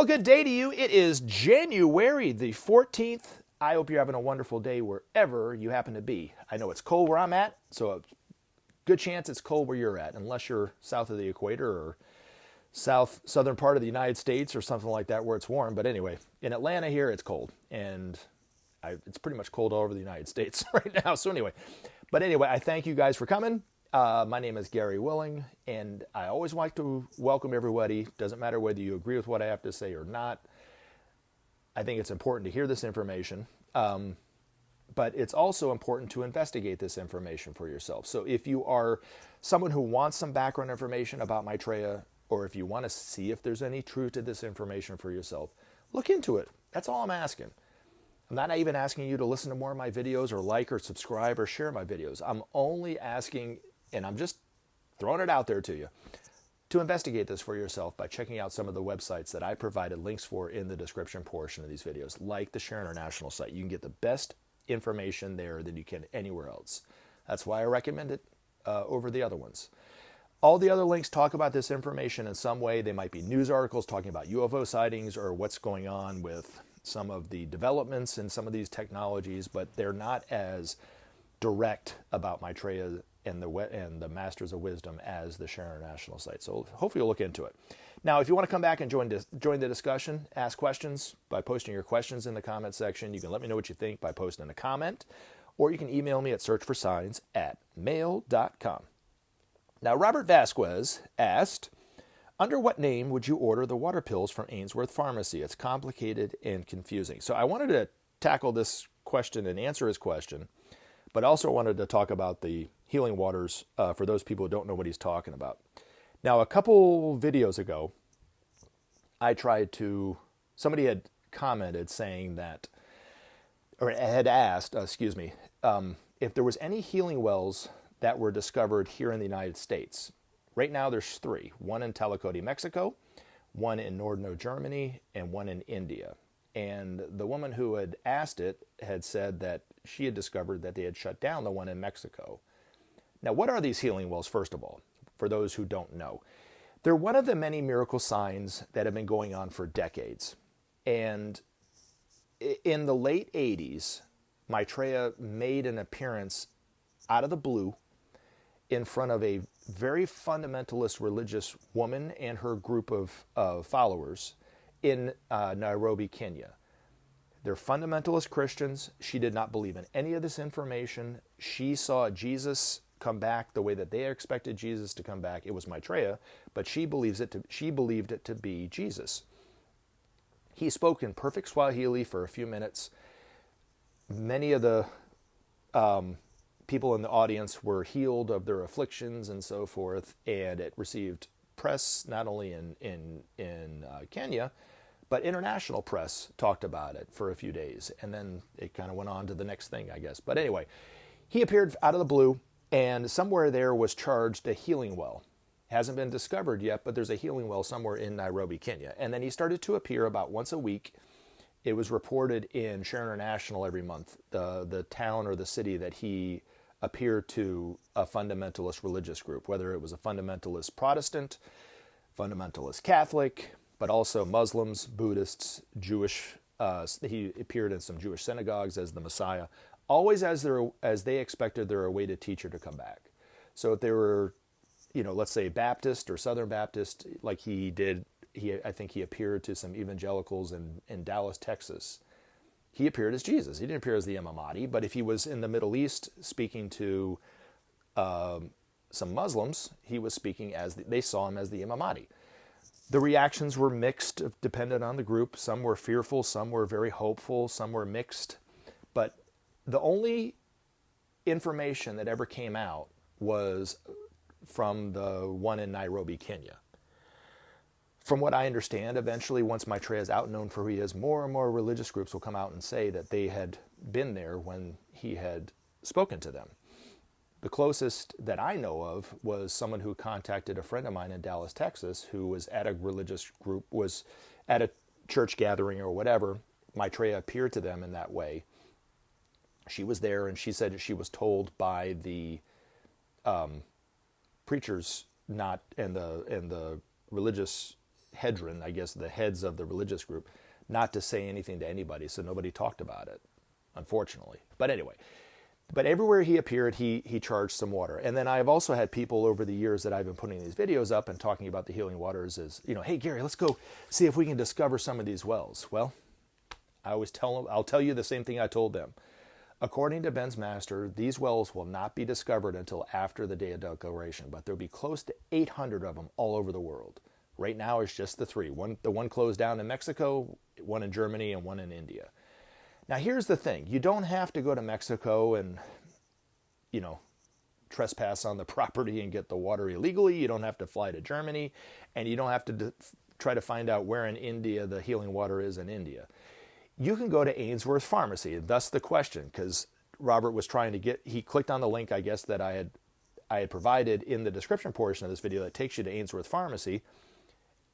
Well, good day to you. It is January the 14th. I hope you're having a wonderful day wherever you happen to be. I know it's cold where I'm at, so a good chance it's cold where you're at, unless you're south of the equator or southern part of the United States or something like that where it's warm. But anyway, in Atlanta here, it's cold, and it's pretty much cold all over the United States right now. So anyway, I thank you guys for coming. My name is Gary Willing, and I always like to welcome everybody. Doesn't matter whether you agree with what I have to say or not. I think it's important to hear this information, but it's also important to investigate this information for yourself. So if you are someone who wants some background information about Maitreya, or if you want to see if there's any truth to this information for yourself, look into it. That's all I'm asking. I'm not even asking you to listen to more of my videos or like or subscribe or share my videos. I'm only asking, and I'm just throwing it out there to you, to investigate this for yourself by checking out some of the websites that I provided links for in the description portion of these videos, like the Share International site. You can get the best information there than you can anywhere else. That's why I recommend it over the other ones. All the other links talk about this information in some way. They might be news articles talking about UFO sightings or what's going on with some of the developments in some of these technologies, but they're not as direct about Maitreya and the Masters of Wisdom as the Share International site. So hopefully you'll look into it. Now, if you want to come back and join the discussion, ask questions by posting your questions in the comment section. You can let me know what you think by posting a comment, or you can email me at searchforsigns@mail.com. Now, Robert Vasquez asked, under what name would you order the water pills from Ainsworths Pharmacy? It's complicated and confusing. So I wanted to tackle this question and answer his question, but also wanted to talk about the healing waters for those people who don't know what he's talking about. Now, a couple videos ago, somebody had commented saying that, or had asked, if there was any healing wells that were discovered here in the United States. Right now there's 3, one in Tlacote, Mexico, one in Nordno, Germany, and one in India. And the woman who had asked it had said that she had discovered that they had shut down the one in Mexico. Now, what are these healing wells, first of all, for those who don't know? They're one of the many miracle signs that have been going on for decades. And in the late 80s, Maitreya made an appearance out of the blue in front of a very fundamentalist religious woman and her group of followers in Nairobi, Kenya. They're fundamentalist Christians. She did not believe in any of this information. She saw Jesus come back the way that they expected Jesus to come back. It was Maitreya, but she believed it to be Jesus. He spoke in perfect Swahili for a few minutes. Many of the people in the audience were healed of their afflictions and so forth, and it received press not only in Kenya, but international press talked about it for a few days, and then it kind of went on to the next thing, I guess. But anyway, he appeared out of the blue, and somewhere there was charged a healing well. Hasn't been discovered yet, but there's a healing well somewhere in Nairobi, Kenya. And then he started to appear about once a week. It was reported in Share International every month, the town or the city that he appeared to a fundamentalist religious group, whether it was a fundamentalist Protestant, fundamentalist Catholic, but also Muslims, Buddhists, Jewish. He appeared in some Jewish synagogues as the Messiah, always as they expected their awaited teacher to come back. So if they were, let's say Baptist or Southern Baptist, like he did, I think he appeared to some evangelicals in Dallas, Texas. He appeared as Jesus. He didn't appear as the Imam Mahdi, but if he was in the Middle East speaking to some Muslims, he was speaking they saw him as the Imam Mahdi. The reactions were mixed, dependent on the group. Some were fearful, some were very hopeful, some were mixed. But the only information that ever came out was from the one in Nairobi, Kenya. From what I understand, eventually, once Maitreya is out known for who he is, more and more religious groups will come out and say that they had been there when he had spoken to them. The closest that I know of was someone who contacted a friend of mine in Dallas, Texas, who was at a religious group, was at a church gathering or whatever. Maitreya appeared to them in that way. She was there, and she said that she was told by the preachers, not and the religious hedron, I guess the heads of the religious group, not to say anything to anybody, so nobody talked about it, unfortunately. But anyway, but everywhere he appeared, he charged some water. And then I've also had people over the years that I've been putting these videos up and talking about the healing waters is, hey, Gary, let's go see if we can discover some of these wells. Well, I always tell them, I'll tell you the same thing I told them. According to Ben's master, these wells will not be discovered until after the day of declaration, but there'll be close to 800 of them all over the world. Right now, it's just the 3. The one closed down in Mexico, one in Germany, and one in India. Now, here's the thing. You don't have to go to Mexico and, trespass on the property and get the water illegally. You don't have to fly to Germany, and you don't have to try to find out where in India the healing water is in India. You can go to Ainsworths Pharmacy. Thus the question, because Robert was trying to he clicked on the link, I guess, that I had provided in the description portion of this video that takes you to Ainsworths Pharmacy,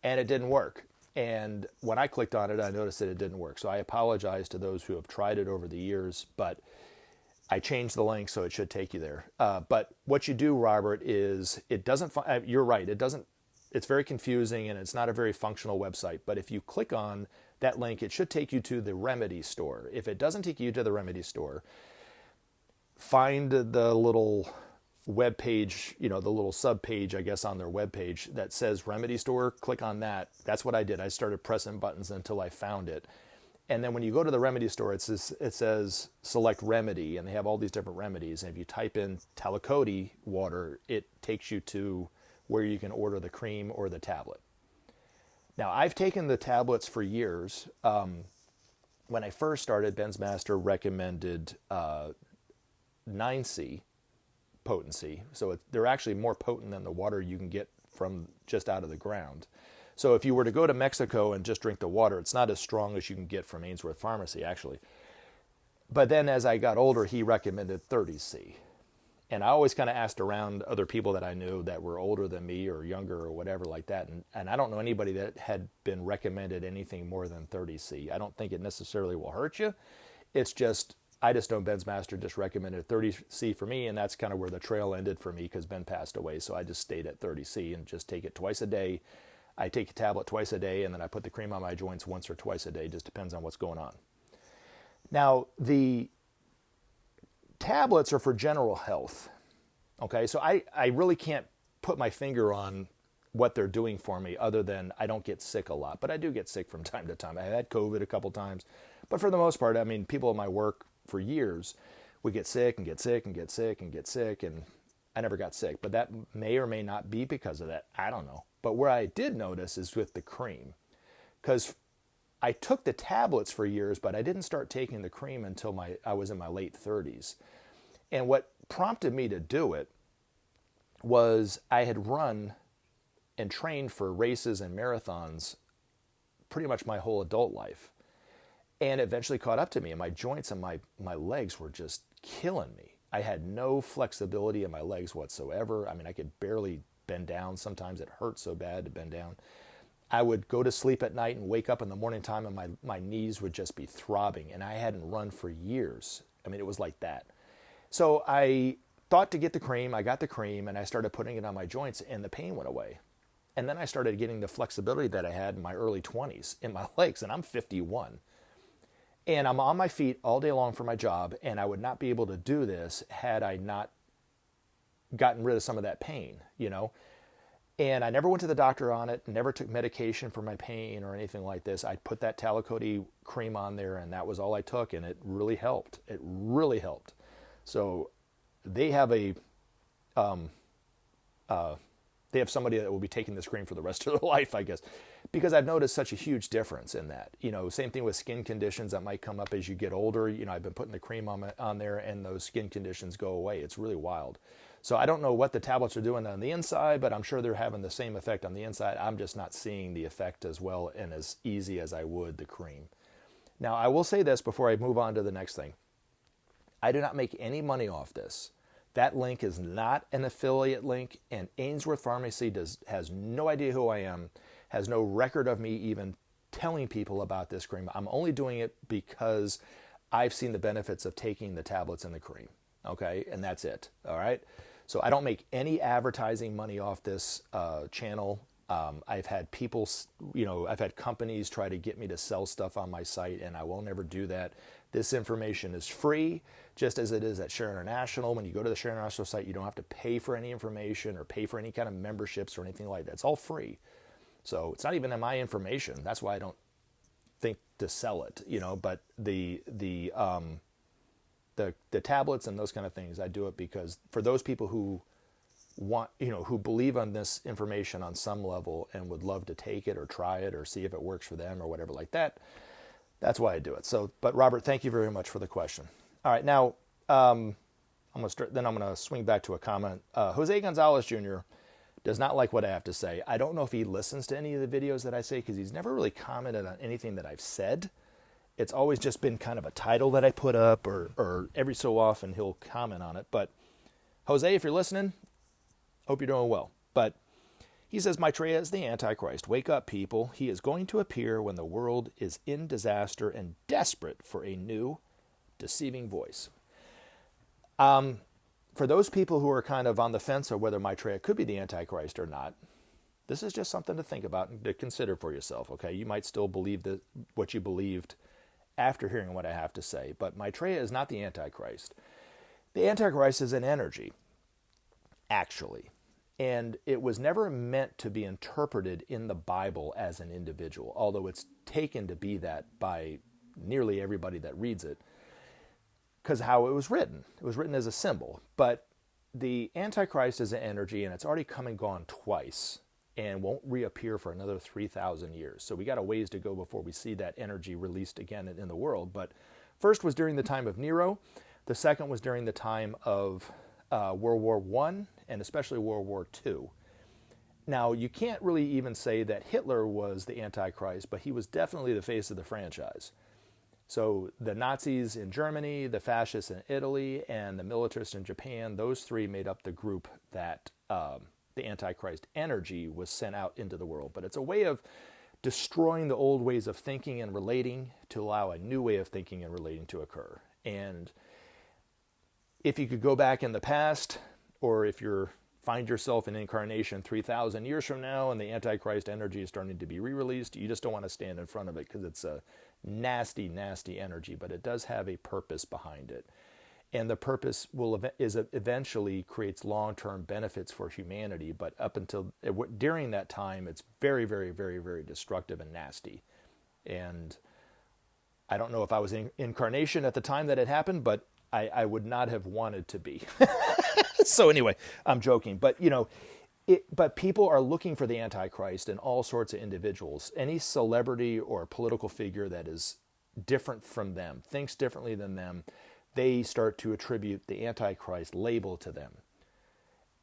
and it didn't work. And when I clicked on it, I noticed that it didn't work. So I apologize to those who have tried it over the years, but I changed the link, so it should take you there. But what you do, Robert, is it doesn't, you're right, it's very confusing and it's not a very functional website. But if you click on that link, it should take you to the remedy store. If it doesn't take you to the remedy store, find the little web page, the little sub page, I guess, on their web page that says remedy store. Click on that. That's what I did. I started pressing buttons until I found it. And then when you go to the remedy store, it says select remedy, and they have all these different remedies. And if you type in Tlacote water, it takes you to where you can order the cream or the tablet. Now, I've taken the tablets for years. When I first started, Ben's master recommended 9C potency. So they're actually more potent than the water you can get from just out of the ground. So if you were to go to Mexico and just drink the water, it's not as strong as you can get from Ainsworths Pharmacy, actually. But then as I got older, he recommended 30C. And I always kind of asked around other people that I knew that were older than me or younger or whatever like that. And I don't know anybody that had been recommended anything more than 30C. I don't think it necessarily will hurt you. It's just, I just know Ben's master just recommended 30C for me, and that's kind of where the trail ended for me because Ben passed away. So I just stayed at 30C and just take it twice a day. I take a tablet twice a day, and then I put the cream on my joints once or twice a day. Just depends on what's going on. Now, the tablets are for general health. Okay, so I really can't put my finger on what they're doing for me other than I don't get sick a lot. But I do get sick from time to time. I had COVID a couple times. But for the most part, I mean, people at my work for years would get sick and get sick and get sick and get sick, and I never got sick. But that may or may not be because of that. I don't know. But where I did notice is with the cream. Because I took the tablets for years, but I didn't start taking the cream until I was in my late 30s. And what prompted me to do it was I had run and trained for races and marathons pretty much my whole adult life. And it eventually caught up to me, and my joints and my legs were just killing me. I had no flexibility in my legs whatsoever. I mean, I could barely bend down. Sometimes it hurt so bad to bend down. I would go to sleep at night and wake up in the morning time, and my knees would just be throbbing. And I hadn't run for years. I mean, it was like that. So I thought to get the cream. I got the cream, and I started putting it on my joints, and the pain went away. And then I started getting the flexibility that I had in my early 20s in my legs, and I'm 51. And I'm on my feet all day long for my job, and I would not be able to do this had I not gotten rid of some of that pain, And I never went to the doctor on it, never took medication for my pain or anything like this. I put that Tlacote cream on there, and that was all I took, and it really helped. It really helped. So they have somebody that will be taking this cream for the rest of their life, I guess, because I've noticed such a huge difference in that. Same thing with skin conditions that might come up as you get older. I've been putting the cream on there, and those skin conditions go away. It's really wild. So I don't know what the tablets are doing on the inside, but I'm sure they're having the same effect on the inside. I'm just not seeing the effect as well and as easy as I would the cream. Now, I will say this before I move on to the next thing. I do not make any money off this. That link is not an affiliate link, and Ainsworths Pharmacy has no idea who I am, has no record of me even telling people about this cream. I'm only doing it because I've seen the benefits of taking the tablets and the cream, okay? And that's it, all right? So I don't make any advertising money off this channel. I've had people, I've had companies try to get me to sell stuff on my site, and I will never do that. This information is free, just as it is at Share International. When you go to the Share International site, you don't have to pay for any information or pay for any kind of memberships or anything like that. It's all free. So it's not even in my information. That's why I don't think to sell it, but the tablets and those kind of things, I do it because for those people who want, who believe on this information on some level and would love to take it or try it or see if it works for them or whatever like that, that's why I do it. So, but Robert, thank you very much for the question. All right, now I'm going to swing back to a comment. Jose Gonzalez Jr. does not like what I have to say. I don't know if he listens to any of the videos that I say because he's never really commented on anything that I've said. It's always just been kind of a title that I put up or every so often he'll comment on it. But Jose, if you're listening, hope you're doing well. But he says, Maitreya is the Antichrist. Wake up, people. He is going to appear when the world is in disaster and desperate for a new, deceiving voice. For those people who are kind of on the fence of whether Maitreya could be the Antichrist or not, this is just something to think about and to consider for yourself, okay? You might still believe what you believed after hearing what I have to say, but Maitreya is not the Antichrist. The Antichrist is an energy, actually. And it was never meant to be interpreted in the Bible as an individual, although it's taken to be that by nearly everybody that reads it, because how it was written. It was written as a symbol. But the Antichrist is an energy, and it's already come and gone twice and won't reappear for another 3,000 years. So we got a ways to go before we see that energy released again in the world. But first was during the time of Nero. The second was during the time of World War I, and especially World War II. Now, you can't really even say that Hitler was the Antichrist, but he was definitely the face of the franchise. So the Nazis in Germany, the fascists in Italy, and the militarists in Japan, those three made up the group that the Antichrist energy was sent out into the world. But it's a way of destroying the old ways of thinking and relating to allow a new way of thinking and relating to occur. And if you could go back in the past, or if you find yourself in incarnation 3,000 years from now and the Antichrist energy is starting to be re-released, you just don't want to stand in front of it because it's a nasty, nasty energy, but it does have a purpose behind it. And the purpose eventually creates long-term benefits for humanity, but during that time, it's very, very, very, very destructive and nasty. And I don't know if I was in incarnation at the time that it happened, but I would not have wanted to be. So anyway, I'm joking, but but people are looking for the Antichrist in all sorts of individuals. Any celebrity or political figure that is different from them, thinks differently than them, they start to attribute the Antichrist label to them.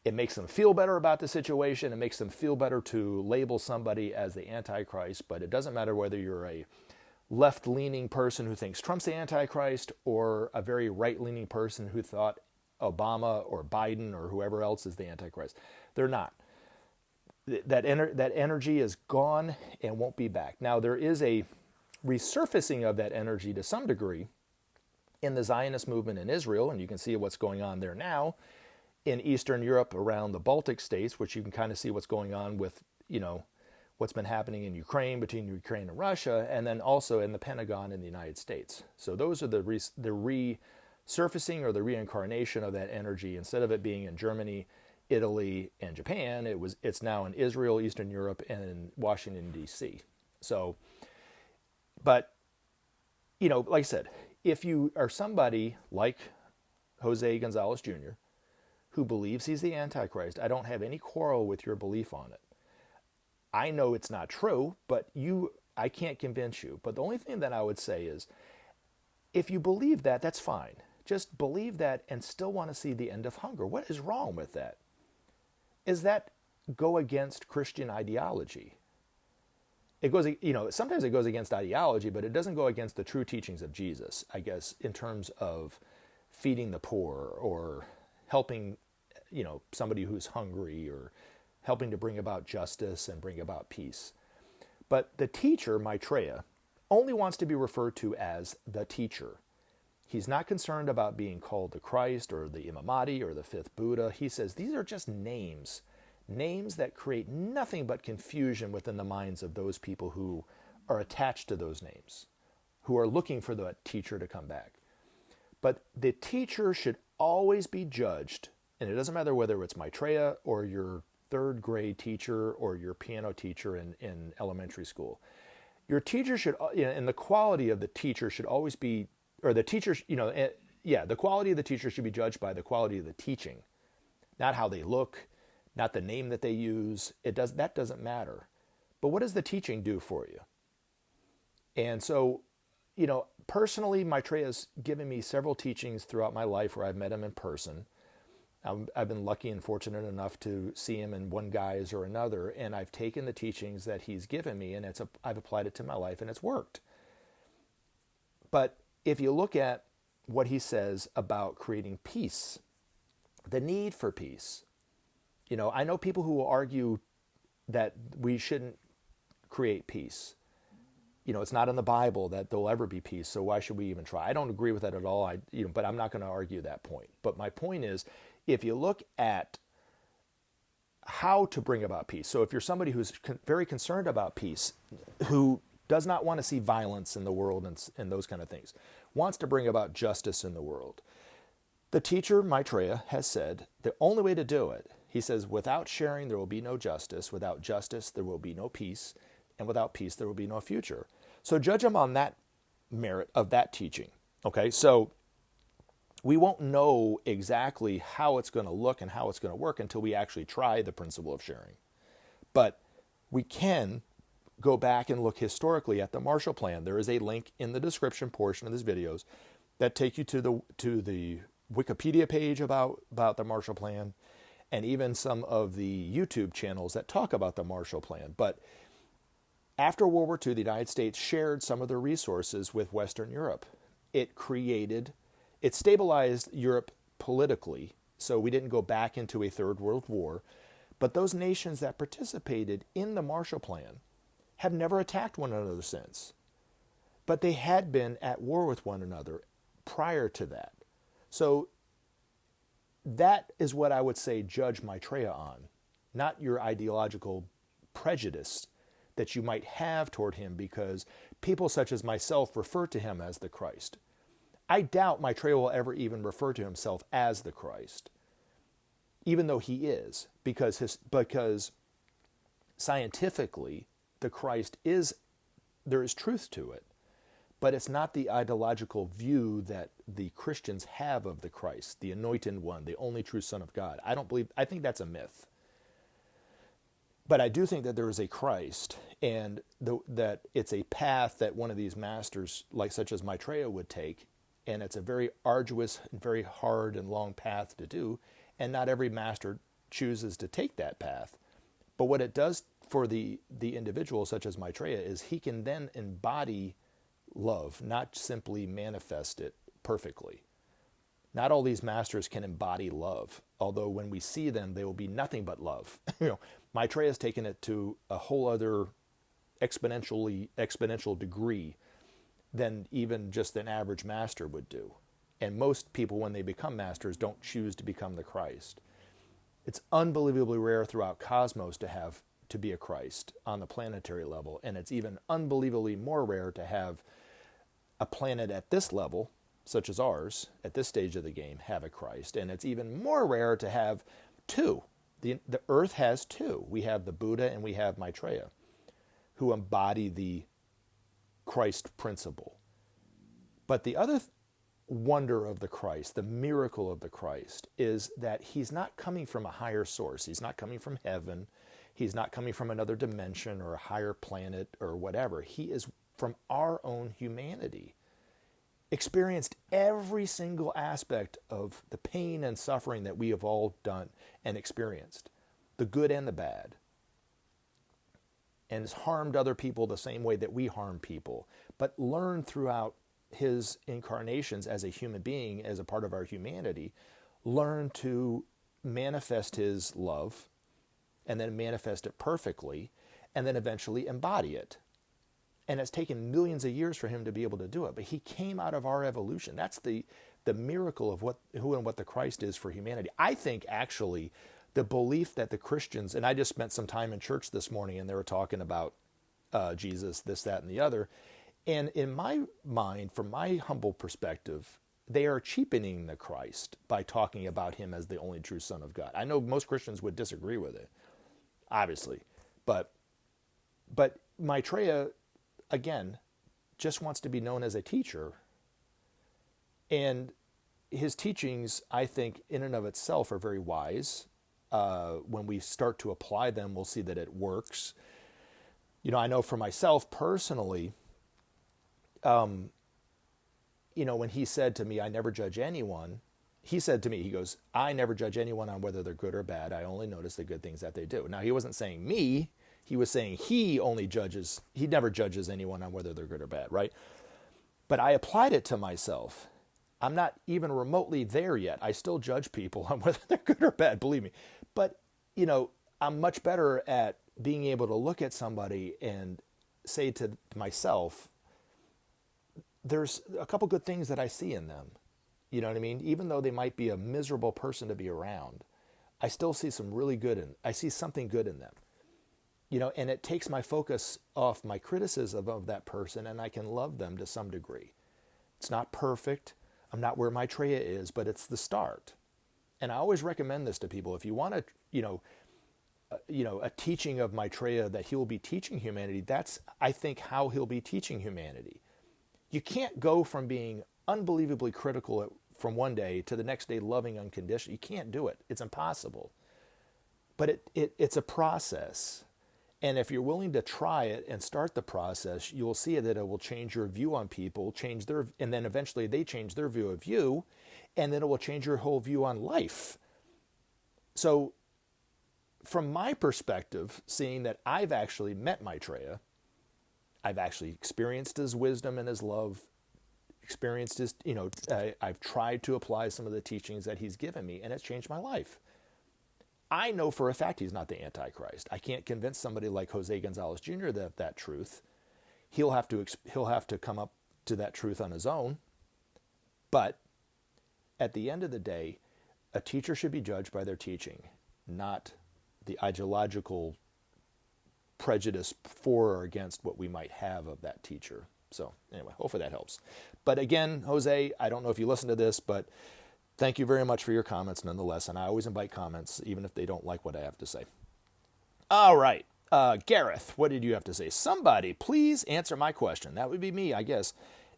It makes them feel better about the situation. It makes them feel better to label somebody as the Antichrist, but it doesn't matter whether you're a left-leaning person who thinks Trump's the Antichrist or a very right-leaning person who thought Obama or Biden or whoever else is the Antichrist. They're not. That energy is gone and won't be back. Now, there is a resurfacing of that energy to some degree in the Zionist movement in Israel, and you can see what's going on there now. In Eastern Europe around the Baltic states, which you can kind of see what's going on with, what's been happening in Ukraine, between Ukraine and Russia, and then also in the Pentagon in the United States. So those are the resurfacing or the reincarnation of that energy. Instead of it being in Germany, Italy, and Japan, it's now in Israel, Eastern Europe, and in Washington, D.C. So, but, like I said, if you are somebody like Jose Gonzalez Jr., who believes he's the Antichrist, I don't have any quarrel with your belief on it. I know it's not true, but I can't convince you. But the only thing that I would say is, if you believe that, that's fine. Just believe that and still want to see the end of hunger. What is wrong with that? Is that go against Christian ideology? It goes, sometimes it goes against ideology, but it doesn't go against the true teachings of Jesus, I guess, in terms of feeding the poor or helping, somebody who's hungry or helping to bring about justice and bring about peace. But the teacher, Maitreya, only wants to be referred to as the teacher. He's not concerned about being called the Christ or the Imam Mahdi or the fifth Buddha. He says these are just names. names that create nothing but confusion within the minds of those people who are attached to those names, who are looking for the teacher to come back. But the teacher should always be judged, and it doesn't matter whether it's Maitreya or your third grade teacher or your piano teacher in elementary school. Your teacher should, and the quality of the teacher should always be, or the teacher, the quality of the teacher should be judged by the quality of the teaching, not how they look, not the name that they use. That doesn't matter. But what does the teaching do for you? And so, personally, Maitreya's given me several teachings throughout my life where I've met him in person. I've been lucky and fortunate enough to see him in one guise or another, and I've taken the teachings that he's given me, and I've applied it to my life, and it's worked. But if you look at what he says about creating peace, the need for peace, I know people who will argue that we shouldn't create peace. It's not in the Bible that there'll ever be peace, so why should we even try? I don't agree with that at all. But I'm not going to argue that point. But my point is, if you look at how to bring about peace, so if you're somebody who's very concerned about peace, who does not want to see violence in the world and those kind of things, wants to bring about justice in the world, the teacher, Maitreya, has said the only way to do it, he says, without sharing, there will be no justice. Without justice, there will be no peace. And without peace, there will be no future. So judge him on that merit of that teaching. Okay, so we won't know exactly how it's going to look and how it's going to work until we actually try the principle of sharing. But we can go back and look historically at the Marshall Plan. There is a link in the description portion of these videos that take you to the Wikipedia page about the Marshall Plan, and even some of the YouTube channels that talk about the Marshall Plan. But after World War II, the United States shared some of their resources with Western Europe. It stabilized Europe politically, so we didn't go back into a Third World War. But those nations that participated in the Marshall Plan have never attacked one another since. But they had been at war with one another prior to that. So that is what I would say judge Maitreya on, not your ideological prejudice that you might have toward him because people such as myself refer to him as the Christ. I doubt Maitreya will ever even refer to himself as the Christ, even though he is, because scientifically the Christ there is truth to it, but it's not the ideological view that the Christians have of the Christ, the anointed one, the only true Son of God. I think that's a myth. But I do think that there is a Christ, and that it's a path that one of these masters, such as Maitreya, would take, and it's a very arduous and very hard and long path to do, and not every master chooses to take that path. But what it does for the individual, such as Maitreya, is he can then embody love, not simply manifest it perfectly. Not all these masters can embody love, although when we see them, they will be nothing but love. Maitreya has taken it to a whole other exponential degree than even just an average master would do. And most people, when they become masters, don't choose to become the Christ. It's unbelievably rare throughout cosmos to be a Christ on the planetary level, and it's even unbelievably more rare to have a planet at this level, such as ours, at this stage of the game, have a Christ. And it's even more rare to have two. The Earth has two. We have the Buddha and we have Maitreya, who embody the Christ principle. But the other wonder of the Christ, the miracle of the Christ, is that he's not coming from a higher source. He's not coming from heaven. He's not coming from another dimension or a higher planet or whatever. He is from our own humanity. Experienced every single aspect of the pain and suffering that we have all done and experienced, the good and the bad, and has harmed other people the same way that we harm people, but learned throughout his incarnations as a human being, as a part of our humanity, learned to manifest his love and then manifest it perfectly and then eventually embody it. And it's taken millions of years for him to be able to do it. But he came out of our evolution. That's the miracle of who and what the Christ is for humanity. I think actually the belief that the Christians, and I just spent some time in church this morning and they were talking about Jesus, this, that, and the other. And in my mind, from my humble perspective, they are cheapening the Christ by talking about him as the only true Son of God. I know most Christians would disagree with it, obviously. But Maitreya, again, just wants to be known as a teacher. And his teachings, I think, in and of itself are very wise. When we start to apply them, we'll see that it works. You know, I know for myself personally, when he said to me, I never judge anyone, he said to me, he goes, I never judge anyone on whether they're good or bad. I only notice the good things that they do. Now, he wasn't saying me. He was saying he never judges anyone on whether they're good or bad, right? But I applied it to myself. I'm not even remotely there yet. I still judge people on whether they're good or bad, believe me. But, I'm much better at being able to look at somebody and say to myself, there's a couple good things that I see in them. You know what I mean? Even though they might be a miserable person to be around, I still see I see something good in them. And it takes my focus off my criticism of that person, and I can love them to some degree. It's not perfect. I'm not where Maitreya is, but it's the start. And I always recommend this to people. If you want a teaching of Maitreya that he will be teaching humanity, that's, I think, how he'll be teaching humanity. You can't go from being unbelievably critical from one day to the next day loving unconditionally. You can't do it. It's impossible. But it's a process. And if you're willing to try it and start the process, you'll see that it will change your view on people, and then eventually they change their view of you, and then it will change your whole view on life. So from my perspective, seeing that I've actually met Maitreya, I've actually experienced his wisdom and his love, experienced his, I've tried to apply some of the teachings that he's given me, and it's changed my life. I know for a fact he's not the Antichrist. I can't convince somebody like Jose Gonzalez Jr. that truth. He'll have to come up to that truth on his own. But at the end of the day, a teacher should be judged by their teaching, not the ideological prejudice for or against what we might have of that teacher. So anyway, hopefully that helps. But again, Jose, I don't know if you listen to this, but thank you very much for your comments nonetheless. And I always invite comments, even if they don't like what I have to say. All right. Gareth, what did you have to say? Somebody, please answer my question. That would be me, I guess.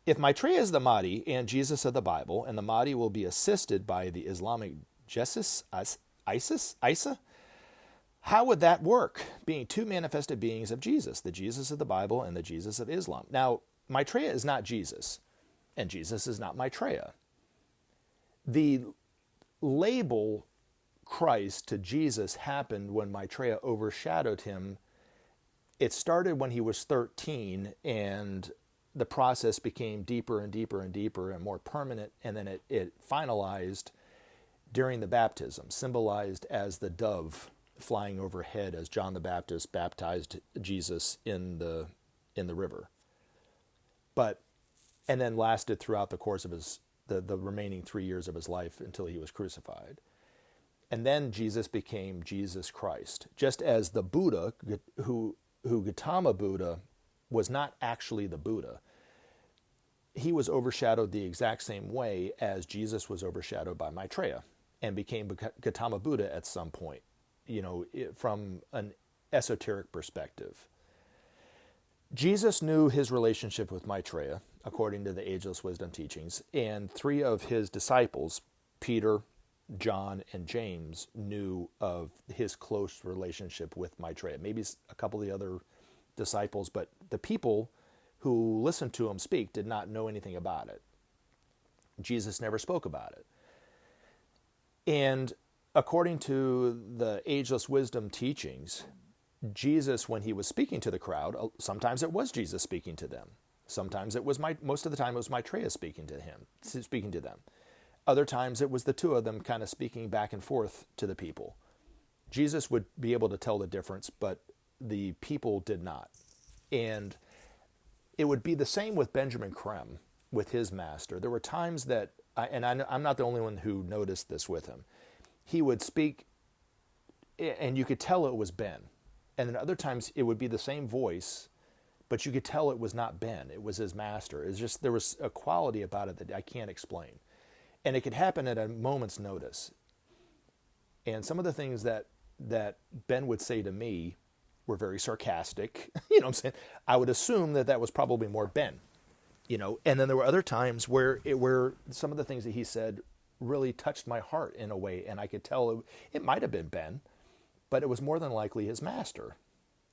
If Maitreya is the Mahdi and Jesus of the Bible, and the Mahdi will be assisted by the Islamic Isa, how would that work, being two manifested beings of Jesus, the Jesus of the Bible and the Jesus of Islam? Now, Maitreya is not Jesus, and Jesus is not Maitreya. The label Christ to Jesus happened when Maitreya overshadowed him. It started when he was 13, and the process became deeper and deeper and deeper and more permanent, and then it finalized during the baptism, symbolized as the dove flying overhead as John the Baptist baptized Jesus in the river. And then lasted throughout the course of the remaining 3 years of his life until he was crucified. And then Jesus became Jesus Christ, just as the Buddha, who Gautama Buddha was not actually the Buddha. He was overshadowed the exact same way as Jesus was overshadowed by Maitreya and became Gautama Buddha at some point, from an esoteric perspective. Jesus knew his relationship with Maitreya, according to the Ageless Wisdom Teachings, and 3 of his disciples, Peter, John, and James, knew of his close relationship with Maitreya. Maybe a couple of the other disciples, but the people who listened to him speak did not know anything about it. Jesus never spoke about it. And according to the Ageless Wisdom Teachings, Jesus, when he was speaking to the crowd, sometimes it was Jesus speaking to them. Sometimes it was most of the time it was Maitreya speaking to them. Other times it was the two of them kind of speaking back and forth to the people. Jesus would be able to tell the difference, but the people did not. And it would be the same with Benjamin Creme, with his master. There were times that, I'm not the only one who noticed this with him. He would speak and you could tell it was Ben. And then other times it would be the same voice, but you could tell it was not Ben. It was his master. It's just, there was a quality about it that I can't explain. And it could happen at a moment's notice. And some of the things that Ben would say to me were very sarcastic. You know what I'm saying? I would assume that was probably more Ben. And then there were other times where some of the things that he said really touched my heart in a way, and I could tell it might have been Ben, but it was more than likely his master.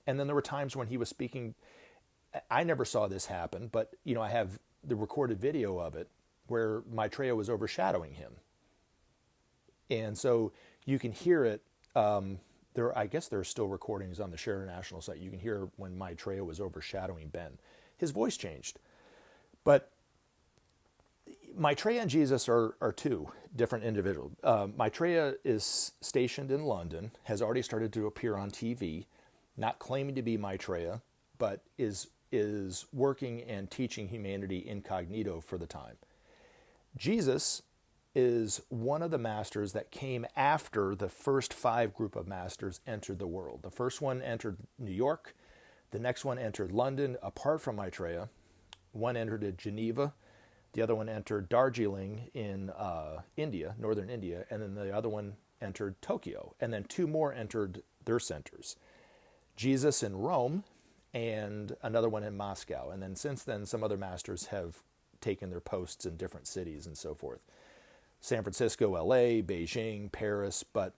And then there were times when he was speaking. I never saw this happen, but I have the recorded video of it where Maitreya was overshadowing him, and so you can hear it. I guess there are still recordings on the Share National site. You can hear when Maitreya was overshadowing Ben. His voice changed, but Maitreya and Jesus are two different individuals. Maitreya is stationed in London, has already started to appear on TV, not claiming to be Maitreya, but is working and teaching humanity incognito for the time. Jesus is one of the masters that came after the first 5 group of masters entered the world. The first one entered New York. The next one entered London, apart from Maitreya. One entered Geneva. The other one entered Darjeeling in India, northern India. And then the other one entered Tokyo. And then 2 more entered their centers. Jesus in Rome and another one in Moscow. And then since then, some other masters have taken their posts in different cities and so forth. San Francisco, LA, Beijing, Paris, but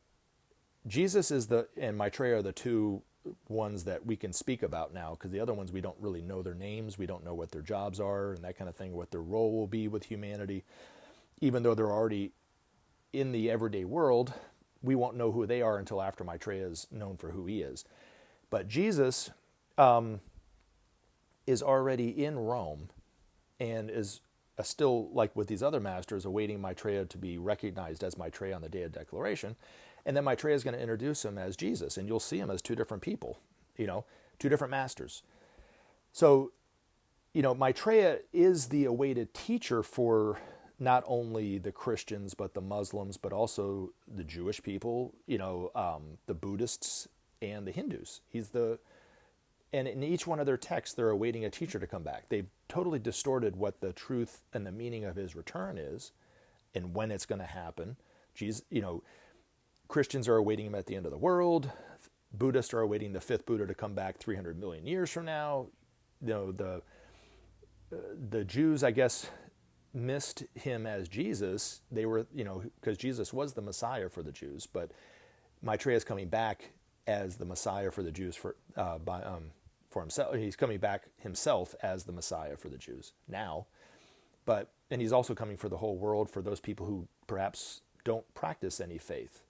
Jesus and Maitreya are the 2 ones that we can speak about now, because the other ones we don't really know their names, we don't know what their jobs are and that kind of thing, what their role will be with humanity. Even though they're already in the everyday world, we won't know who they are until after Maitreya is known for who he is. But Jesus is already in Rome and is still, like with these other masters, awaiting Maitreya to be recognized as Maitreya on the day of declaration. And then Maitreya is going to introduce him as Jesus, and you'll see him as 2 different people, 2 different masters. So, Maitreya is the awaited teacher for not only the Christians, but the Muslims, but also the Jewish people, the Buddhists and the Hindus. And in each one of their texts, they're awaiting a teacher to come back. They've totally distorted what the truth and the meaning of his return is and when it's going to happen. Christians are awaiting him at the end of the world. Buddhists are awaiting the 5th Buddha to come back 300 million years from now. The Jews, I guess, missed him as Jesus. They were, because Jesus was the Messiah for the Jews, but Maitreya is coming back as the Messiah for the Jews for himself. He's coming back himself as the Messiah for the Jews now, and he's also coming for the whole world, for those people who perhaps don't practice any faith.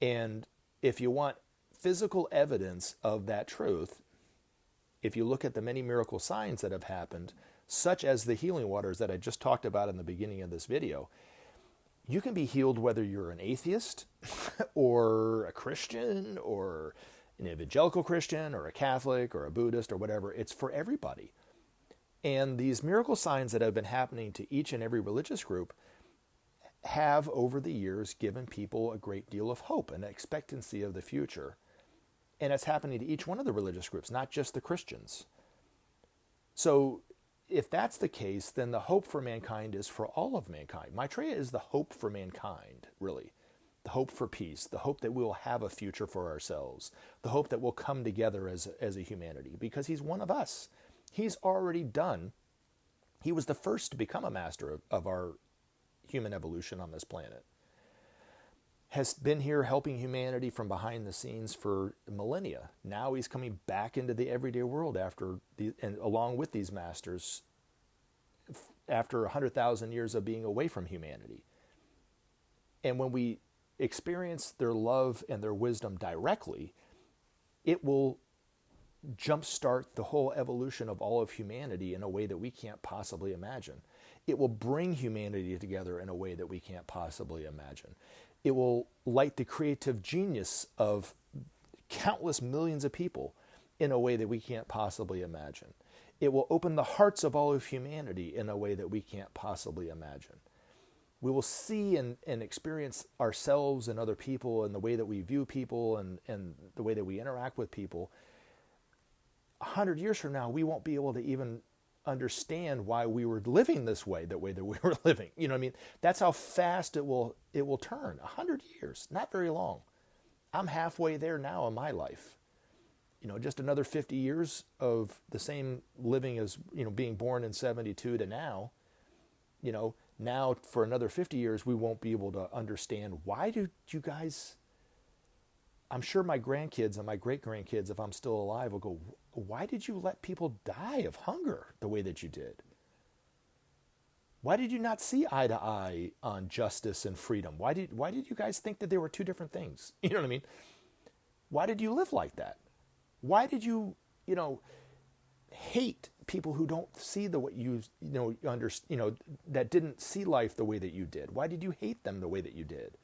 And if you want physical evidence of that truth, if you look at the many miracle signs that have happened, such as the healing waters that I just talked about in the beginning of this video, you can be healed whether you're an atheist or a Christian or an evangelical Christian or a Catholic or a Buddhist or whatever. It's for everybody. And these miracle signs that have been happening to each and every religious group have, over the years, given people a great deal of hope and expectancy of the future. And it's happening to each one of the religious groups, not just the Christians. So if that's the case, then the hope for mankind is for all of mankind. Maitreya is the hope for mankind, really. The hope for peace, the hope that we will have a future for ourselves, the hope that we'll come together as a humanity, because he's one of us. He's already done. He was the first to become a master of our human evolution on this planet. Has been here helping humanity from behind the scenes for millennia. Now he's coming back into the everyday world and along with these masters after 100,000 years of being away from humanity. And when we experience their love and their wisdom directly, it will jumpstart the whole evolution of all of humanity in a way that we can't possibly imagine. It will bring humanity together in a way that we can't possibly imagine. It will light the creative genius of countless millions of people in a way that we can't possibly imagine. It will open the hearts of all of humanity in a way that we can't possibly imagine. We will see and experience ourselves and other people and the way that we view people and the way that we interact with people. 100 years from now, we won't be able to even understand why we were living this way, the way that we were living. You know what I mean? That's how fast it will turn. 100 years, not very long. I'm halfway there now in my life. Just another 50 years of the same living as, being born in 72 to now. Now for another 50 years, we won't be able to understand why did you guys, I'm sure my grandkids and my great-grandkids, if I'm still alive, will go, why did you let people die of hunger the way that you did? Why did you not see eye to eye on justice and freedom? Why did you guys think that they were two different things? You know what I mean? Why did you live like that? Why did you, hate people who don't see the way that didn't see life the way that you did? Why did you hate them the way that you did?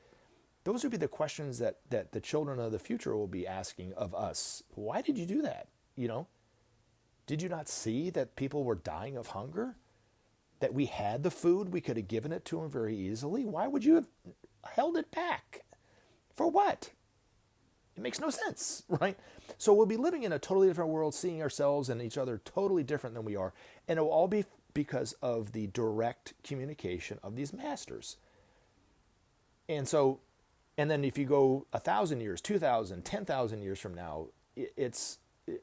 Those would be the questions that the children of the future will be asking of us. Why did you do that? Did you not see that people were dying of hunger? That we had the food, we could have given it to them very easily? Why would you have held it back? For what? It makes no sense, right? So we'll be living in a totally different world, seeing ourselves and each other totally different than we are. And it will all be because of the direct communication of these masters. And then if you go 1,000 years, 2,000, 10,000 years from now,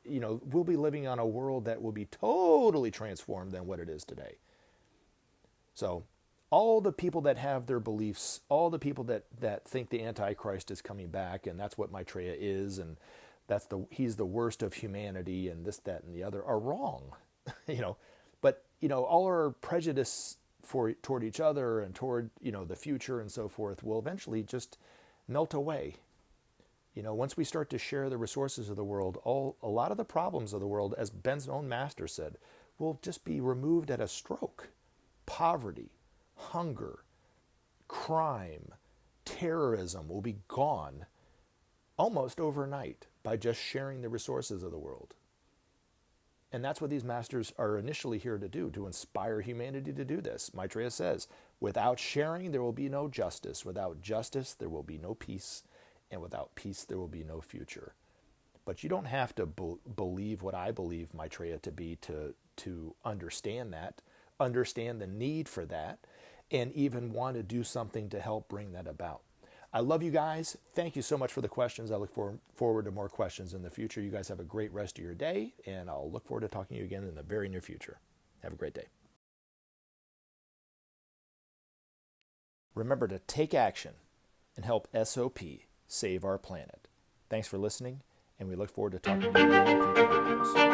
we'll be living on a world that will be totally transformed than what it is today. So all the people that have their beliefs, all the people that think the Antichrist is coming back, and that's what Maitreya is, and he's the worst of humanity, and this, that, and the other, are wrong. But all our prejudice toward each other and toward the future and so forth will eventually just melt away. Once we start to share the resources of the world, a lot of the problems of the world, as Ben's own master said, will just be removed at a stroke. Poverty, hunger, crime, terrorism will be gone almost overnight by just sharing the resources of the world. And that's what these masters are initially here to do, to inspire humanity to do this. Maitreya says, without sharing, there will be no justice. Without justice, there will be no peace. And without peace, there will be no future. But you don't have to believe what I believe Maitreya to be to understand that, understand the need for that, and even want to do something to help bring that about. I love you guys. Thank you so much for the questions. I look forward to more questions in the future. You guys have a great rest of your day, and I'll look forward to talking to you again in the very near future. Have a great day. Remember to take action and help SOP save our planet. Thanks for listening, and we look forward to talking to you again in future videos.